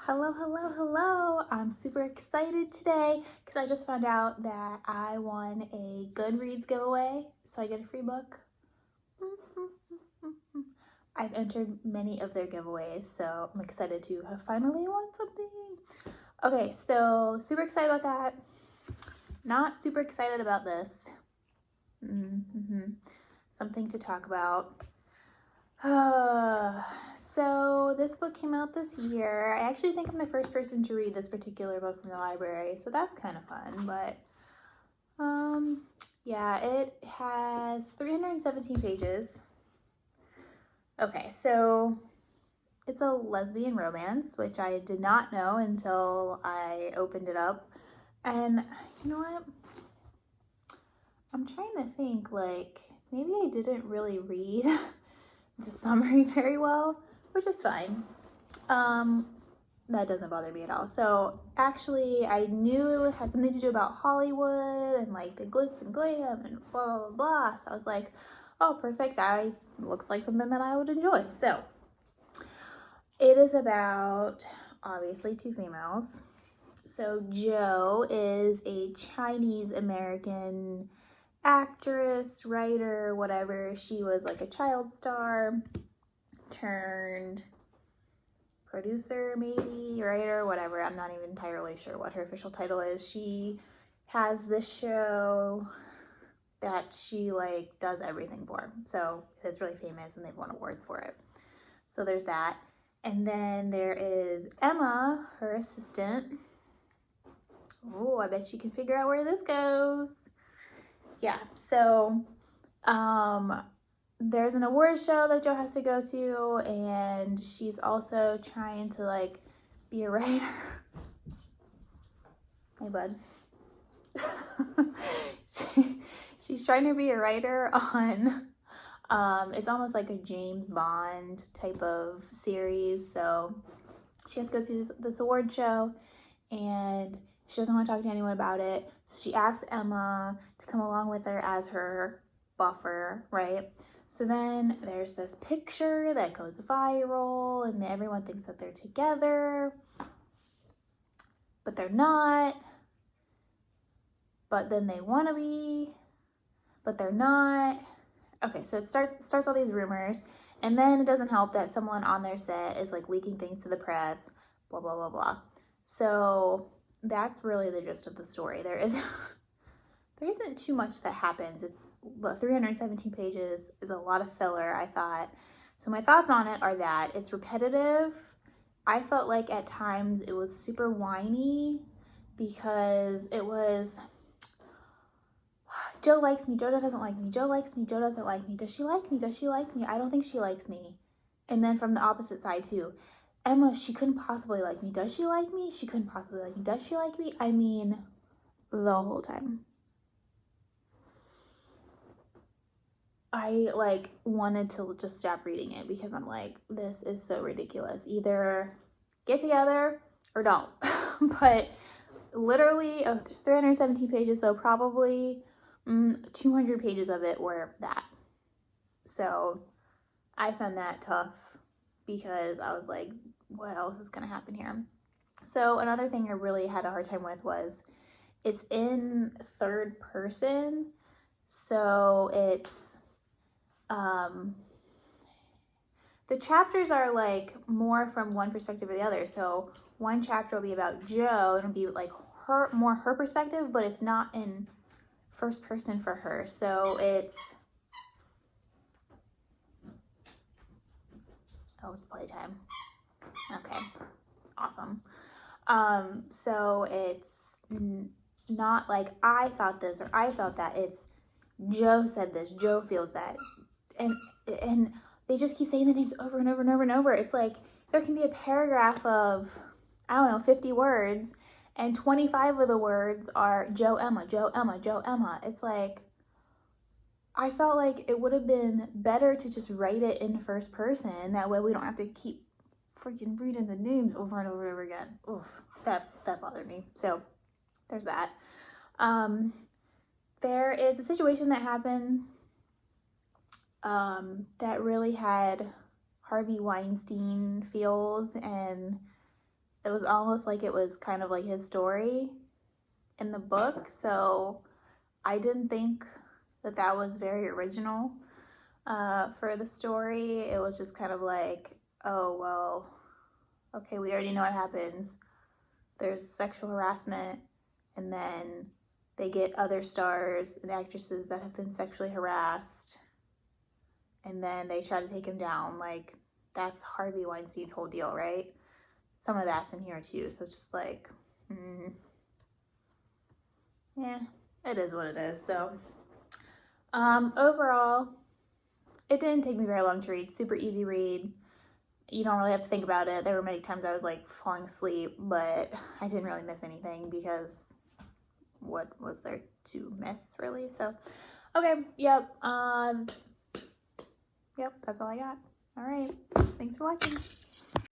Hello, hello, hello. I'm super excited today because I just found out that I won a Goodreads giveaway, so I get a free book. I've entered many of their giveaways, so I'm excited to have finally won something. Okay, so super excited about that. Not super excited about this. Something to talk about. So this book came out this year. I actually think I'm the first person to read this particular book from the library, so that's kind of fun. But yeah, it has 317 pages. Okay, so it's a lesbian romance, which I did not know until I opened it up. And you know what? I'm trying to think, like, maybe I didn't really read the summary very well, which is fine. That doesn't bother me at all. So actually, I knew it had something to do about Hollywood and like the glitz and glam and blah blah blah. So I was like, oh, perfect. That looks like something that I would enjoy. So it is about obviously two females. So Jo is a Chinese American actress, writer, whatever. She was like a child star turned producer, maybe, writer, whatever. I'm not even entirely sure what her official title is. She has this show that she like does everything for. So it's really famous and they've won awards for it. So there's that. And then there is Emma, her assistant. Oh, I bet you can figure out where this goes. Yeah, so there's an award show that Jo has to go to, and she's also trying to like be a writer. Hey, bud. She's trying to be a writer on it's almost like a James Bond type of series. So she has to go through this award show, and she doesn't want to talk to anyone about it. So she asks Emma to come along with her as her buffer, right? So then there's this picture that goes viral and everyone thinks that they're together, but they're not. But then they want to be, but they're not. Okay, so it starts all these rumors, and then it doesn't help that someone on their set is like leaking things to the press, blah, blah, blah, blah. So that's really the gist of the story. There isn't too much that happens. It's 317 pages. It's a lot of filler, I thought. So my thoughts on it are that it's repetitive. I felt like at times it was super whiny because it was, Jo likes me, Jo doesn't like me, Jo likes me, Jo doesn't like me, does she like me, does she like me, I don't think she likes me. And then from the opposite side too, Emma, she couldn't possibly like me, does she like me, she couldn't possibly like me, does she like me, I mean, the whole time. I like wanted to just stop reading it because I'm like, this is so ridiculous. Either get together or don't. But literally, there's 317 pages, so probably 200 pages of it were that. So I found that tough because I was like, what else is going to happen here? So another thing I really had a hard time with was it's in third person. So it's the chapters are like more from one perspective or the other. So one chapter will be about Jo and it'll be like her perspective, but it's not in first person for her. So it's playtime. Okay, awesome. So it's not like I thought this or I felt that. It's Jo said this, Jo feels that, and they just keep saying the names over and over and over and over. It's like there can be a paragraph of, I don't know, 50 words, and 25 of the words are Jo, Emma, Jo, Emma, Jo, Emma. It's like, I felt like it would have been better to just write it in first person. That way we don't have to keep freaking reading the names over and over and over again. Oof, that bothered me. So there's that. There is a situation that happens that really had Harvey Weinstein feels, and it was almost like it was kind of like his story in the book. So I didn't think that that was very original for the story. It was just kind of like, oh, well, okay, we already know what happens. There's sexual harassment, and then they get other stars and actresses that have been sexually harassed, and then they try to take him down. Like, that's Harvey Weinstein's whole deal, right? Some of that's in here too. So it's just like, yeah, it is what it is. So overall, it didn't take me very long to read. Super easy read. You don't really have to think about it. There were many times I was like falling asleep, but I didn't really miss anything because what was there to miss, really? So, okay, yep, that's all I got. All right, thanks for watching.